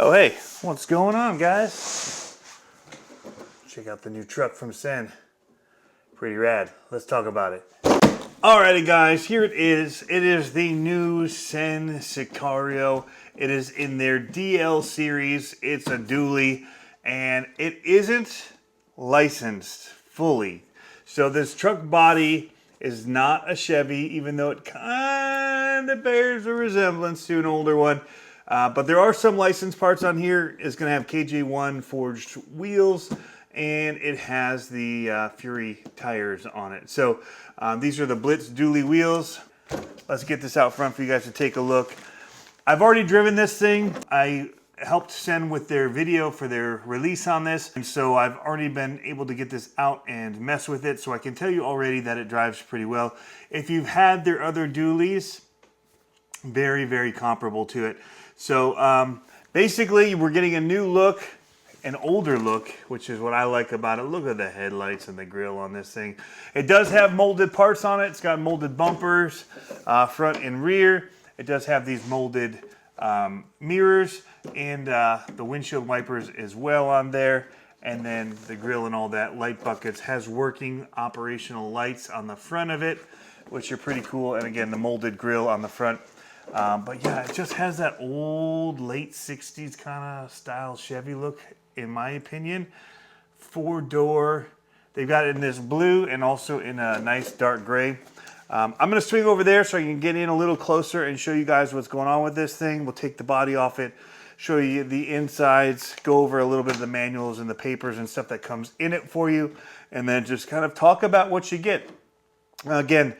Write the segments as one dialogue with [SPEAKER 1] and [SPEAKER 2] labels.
[SPEAKER 1] Oh, hey, what's going on, guys? Check out the new truck from CEN. Pretty rad. Let's talk about it. Alrighty, guys, here it is. It is the new CEN Sicario. It is in their DL series. It's a dually, and it isn't licensed fully. So this truck body is not a Chevy, even though it kind of bears a resemblance to an older one. But there are some licensed parts on here. It's going to have KJ1 forged wheels, and it has the Fury tires on it. So these are the Blitz dually wheels. Let's get this out front for you guys to take a look. I've already driven this thing. I helped CEN with their video for their release on this, and so I've already been able to get this out and mess with it, so I can tell you already that it drives pretty well. If you've had their other dualies, very, very comparable to it. So basically, we're getting a new look, an older look, which is what I like about it. Look at the headlights and the grille on this thing. It does have molded parts on it. It's got molded bumpers, front and rear. It does have these molded mirrors and the windshield wipers as well on there. And then the grille and all that, light buckets, has working operational lights on the front of it, which are pretty cool. And again, the molded grille on the front. But yeah, it just has that old late 60s kind of style Chevy look, in my opinion. 4-door. They've got it in this blue and also in a nice dark gray. I'm going to swing over there so I can get in a little closer and show you guys what's going on with this thing. We'll take the body off it, show you the insides, go over a little bit of the manuals and the papers and stuff that comes in it for you, and then just kind of talk about what you get. Again,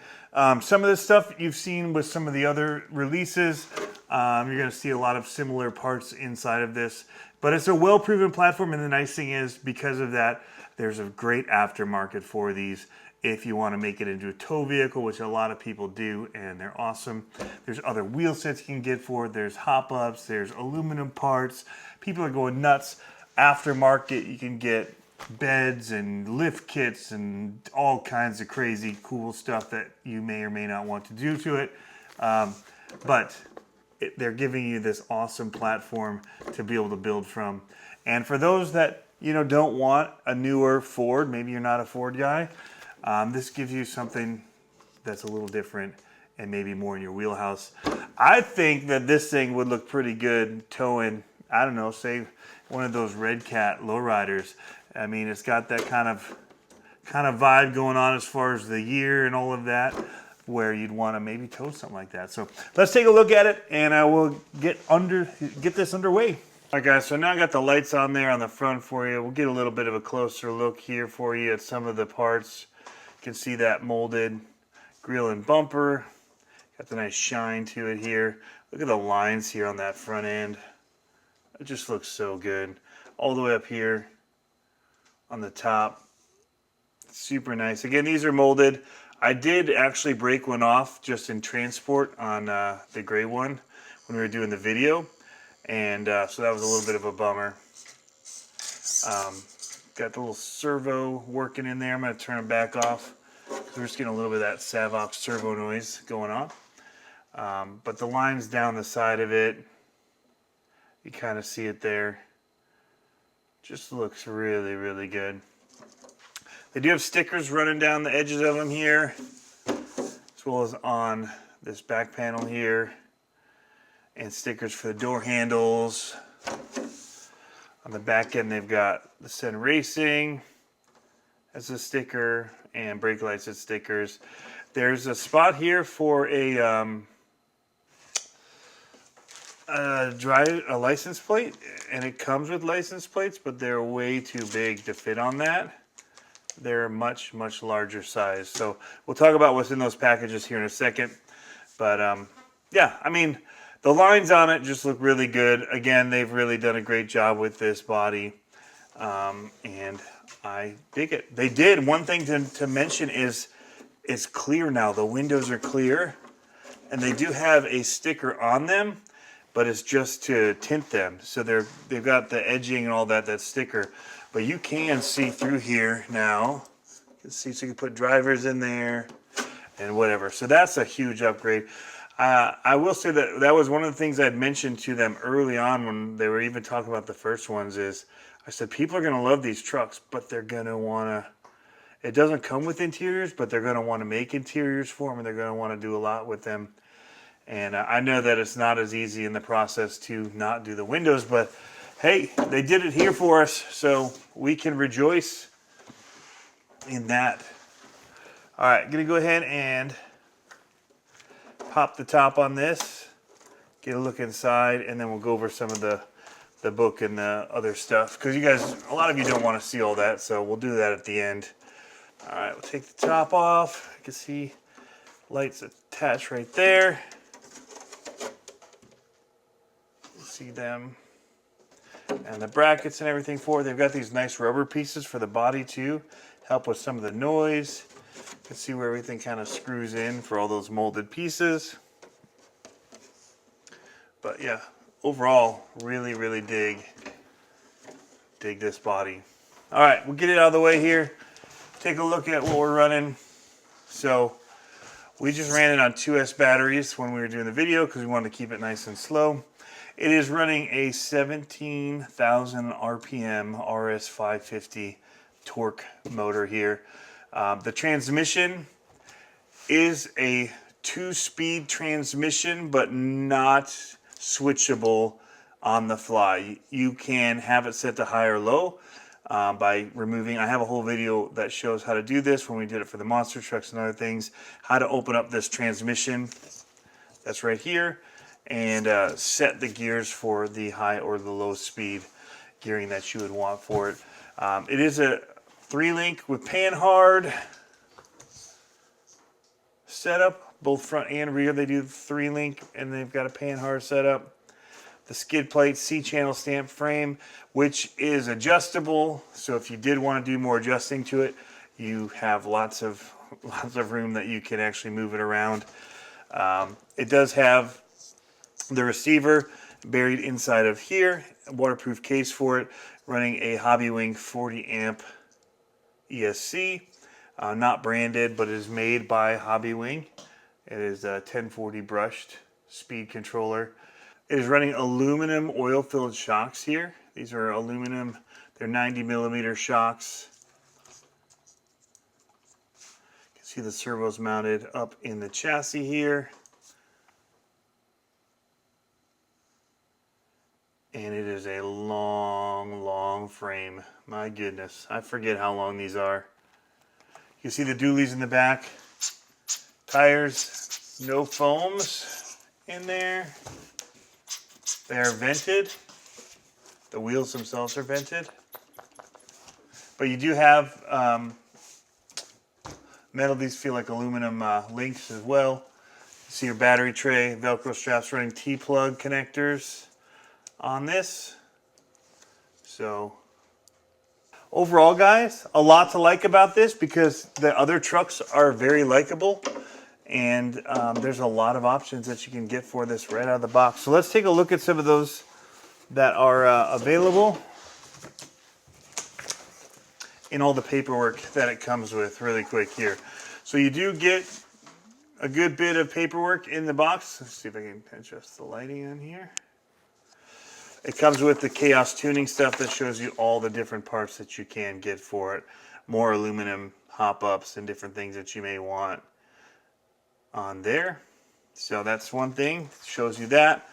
[SPEAKER 1] some of this stuff you've seen with some of the other releases. You're going to see a lot of similar parts inside of this. But it's a well-proven platform, and the nice thing is, because of that, there's a great aftermarket for these if you want to make it into a tow vehicle, which a lot of people do, and they're awesome. There's other wheel sets you can get for it. There's hop-ups. There's aluminum parts. People are going nuts. Aftermarket, you can get beds and lift kits and all kinds of crazy cool stuff that you may or may not want to do to it. But they're giving you this awesome platform to be able to build from. And for those that don't want a newer Ford, maybe you're not a Ford guy, this gives you something that's a little different and maybe more in your wheelhouse. I think that this thing would look pretty good towing, I don't know, say one of those Red Cat lowriders. I mean, it's got that kind of vibe going on as far as the year and all of that, where you'd want to maybe tow something like that. So let's take a look at it, and I will get this underway. All right, guys, so now I got the lights on there on the front for you. We'll get a little bit of a closer look here for you at some of the parts. You can see that molded grille and bumper. Got the nice shine to it here. Look at the lines here on that front end. It just looks so good. All the way up here on the top. Super nice. Again, these are molded. I did actually break one off just in transport on the gray one when we were doing the video. And so that was a little bit of a bummer. Got the little servo working in there. I'm going to turn it back off because we're just getting a little bit of that Savox servo noise going on. But the lines down the side of it, you kind of see it there. Just looks really, really good. They do have stickers running down the edges of them here, as well as on this back panel here, and stickers for the door handles. On the back end, they've got the CEN Racing as a sticker, and brake lights as stickers. There's a spot here for a license plate, and it comes with license plates, but they're way too big to fit on that. They're much, much larger size. So we'll talk about what's in those packages here in a second. But yeah, I mean, the lines on it just look really good. Again, they've really done a great job with this body. And I dig it. They did. One thing to mention is it's clear now. The windows are clear. And they do have a sticker on them, but it's just to tint them. So they've got the edging and all that sticker. But you can see through here now. You can see, so you can put drivers in there and whatever. So that's a huge upgrade. I will say that that was one of the things I'd mentioned to them early on when they were even talking about the first ones is I said, people are going to love these trucks, but they're going to want to, it doesn't come with interiors, but they're going to want to make interiors for them and they're going to want to do a lot with them. And I know that it's not as easy in the process to not do the windows, but hey, they did it here for us, so we can rejoice in that. All right, gonna go ahead and pop the top on this, get a look inside, and then we'll go over some of the book and the other stuff. Because you guys, a lot of you don't want to see all that, so we'll do that at the end. All right, we'll take the top off. You can see lights attached right there. See them. And the brackets and everything for it. They've got these nice rubber pieces for the body too. Help with some of the noise. You can see where everything kind of screws in for all those molded pieces. But yeah, overall, really, really dig this body. All right, we'll get it out of the way here. Take a look at what we're running. So we just ran it on 2S batteries when we were doing the video because we wanted to keep it nice and slow. It is running a 17,000 RPM RS550 torque motor here. The transmission is a 2-speed transmission, but not switchable on the fly. You can have it set to high or low by removing. I have a whole video that shows how to do this when we did it for the monster trucks and other things. How to open up this transmission. That's right here. And set the gears for the high or the low speed gearing that you would want for it. It is a 3-link with panhard setup, both front and rear. They do 3-link, and they've got a panhard setup. The skid plate C-channel stamp frame, which is adjustable. So if you did want to do more adjusting to it, you have lots of room that you can actually move it around. It does have the receiver buried inside of here, a waterproof case for it, running a Hobbywing 40 amp ESC, not branded, but it is made by Hobbywing. It is a 1040 brushed speed controller. It is running aluminum oil-filled shocks here. These are aluminum, they're 90mm shocks. You can see the servos mounted up in the chassis here. And it is a long frame. My goodness, I forget how long these are. You can see the dualies in the back. Tires, no foams in there. They are vented. The wheels themselves are vented. But you do have metal. These feel like aluminum links as well. You see your battery tray, Velcro straps running T-plug connectors on this. So overall, guys, a lot to like about this because the other trucks are very likable, and there's a lot of options that you can get for this right out of the box. So let's take a look at some of those that are available in all the paperwork that it comes with really quick here. So you do get a good bit of paperwork in the box. Let's see if I can adjust the lighting on here. It comes with the Chaos tuning stuff that shows you all the different parts that you can get for it. More aluminum hop-ups and different things that you may want on there. So that's one thing. It shows you that.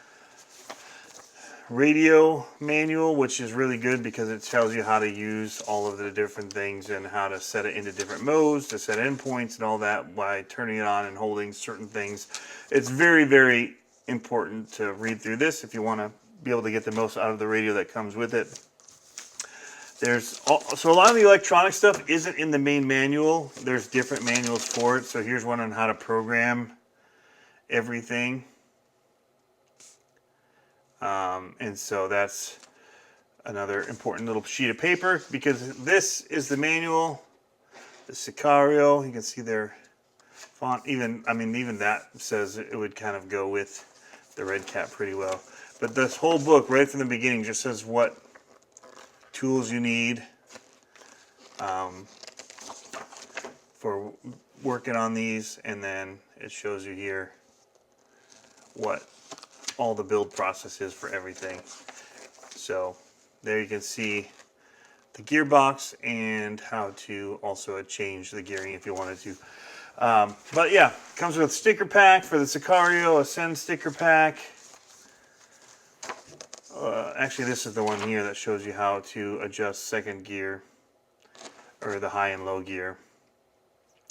[SPEAKER 1] Radio manual, which is really good because it tells you how to use all of the different things and how to set it into different modes, to set endpoints and all that by turning it on and holding certain things. It's very, very important to read through this if you want to be able to get the most out of the radio that comes with it. So a lot of the electronic stuff isn't in the main manual. There's different manuals for it. So here's one on how to program everything. And so that's another important little sheet of paper because this is the manual, the Sicario. You can see their font. Even that says it would kind of go with the red cap pretty well. But this whole book, right from the beginning, just says what tools you need for working on these, and then it shows you here what all the build process is for everything. So there you can see the gearbox and how to also change the gearing if you wanted to. But yeah, comes with a sticker pack for the Sicario, a CEN sticker pack. Actually, this is the one here that shows you how to adjust second gear, or the high and low gear.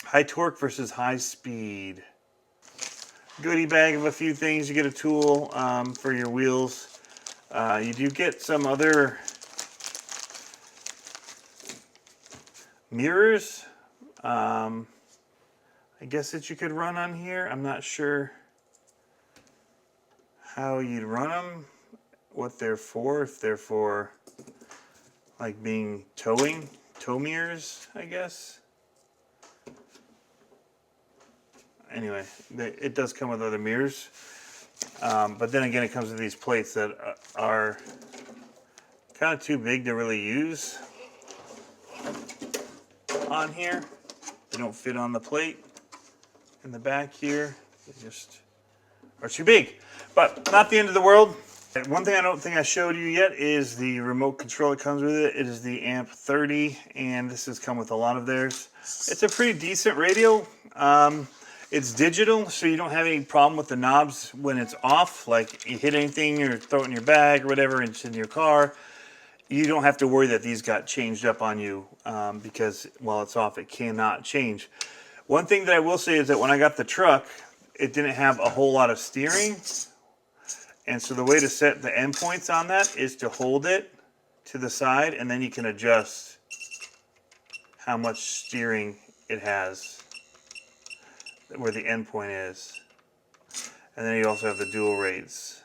[SPEAKER 1] High torque versus high speed. Goodie bag of a few things. You get a tool for your wheels. You do get some other mirrors. I guess that you could run on here. I'm not sure how you'd run them, what they're for, if they're for like being tow mirrors, I guess. Anyway, it does come with other mirrors. But then again, it comes with these plates that are kind of too big to really use on here. They don't fit on the plate in the back here. They just are too big. But not the end of the world. One thing I don't think I showed you yet is the remote control that comes with it. It is the Amp 30, and this has come with a lot of theirs. It's a pretty decent radio. It's digital, so you don't have any problem with the knobs when it's off. Like you hit anything or throw it in your bag or whatever, and it's in your car. You don't have to worry that these got changed up on you because while it's off, it cannot change. One thing that I will say is that when I got the truck, it didn't have a whole lot of steering. And so the way to set the endpoints on that is to hold it to the side, and then you can adjust how much steering it has, where the endpoint is. And then you also have the dual rates.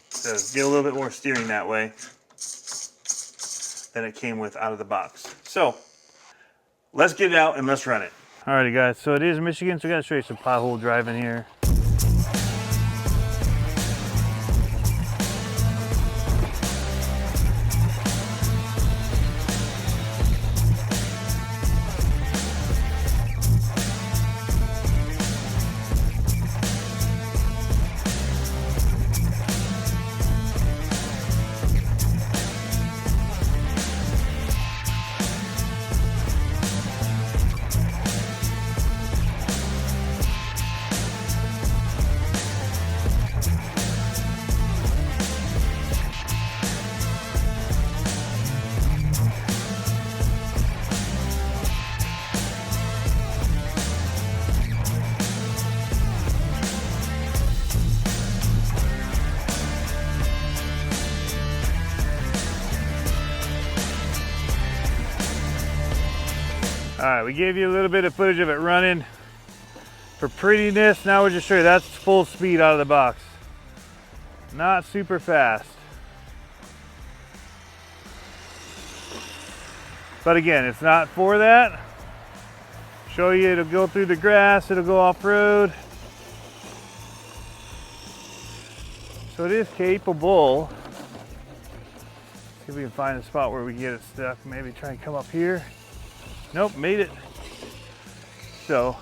[SPEAKER 1] So get a little bit more steering that way than it came with out of the box. So let's get it out and let's run it. Alrighty guys, so it is Michigan, so I gotta show you some pothole driving here. Alright, we gave you a little bit of footage of it running for prettiness. Now we'll just show you that's full speed out of the box. Not super fast. But again, it's not for that. Show you it'll go through the grass, it'll go off-road. So it is capable. See if we can find a spot where we can get it stuck. Maybe try and come up here. Nope, made it. So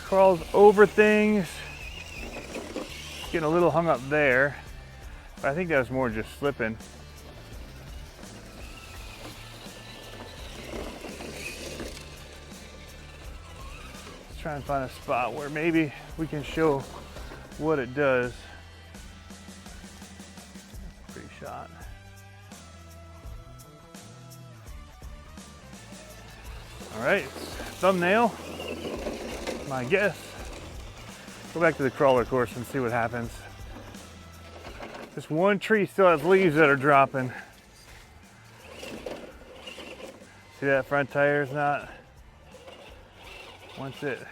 [SPEAKER 1] crawls over things. Getting a little hung up there. But I think that was more just slipping. Let's try and find a spot where maybe we can show what it does. Pretty shot. All right, thumbnail, my guess. Go back to the crawler course and see what happens. This one tree still has leaves that are dropping. See that front tire is not, once it's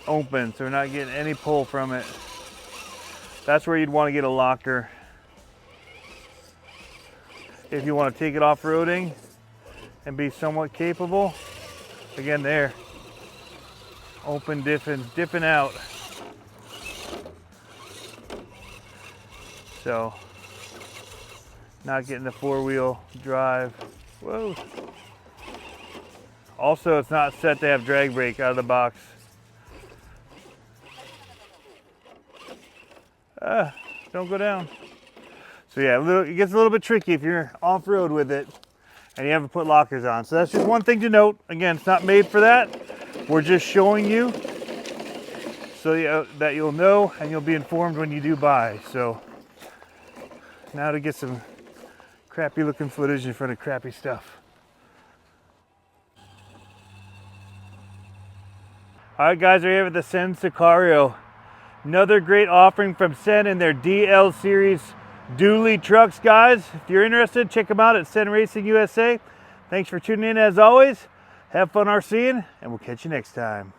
[SPEAKER 1] open, so we're not getting any pull from it. That's where you'd want to get a locker. If you want to take it off-roading and be somewhat capable. Again, there. Open, dipping out. So not getting the 4-wheel drive. Whoa. Also, it's not set to have drag brake out of the box. Don't go down. So yeah, it gets a little bit tricky if you're off-road with it and you haven't put lockers on. So that's just one thing to note. Again, it's not made for that. We're just showing you so that you'll know and you'll be informed when you do buy. So now to get some crappy looking footage in front of crappy stuff. All right, guys, we're here with the CEN Sicario. Another great offering from CEN in their DL Series dually trucks, guys. If you're interested, check them out at CEN Racing USA. Thanks for tuning in as always. Have fun RCing, and we'll catch you next time.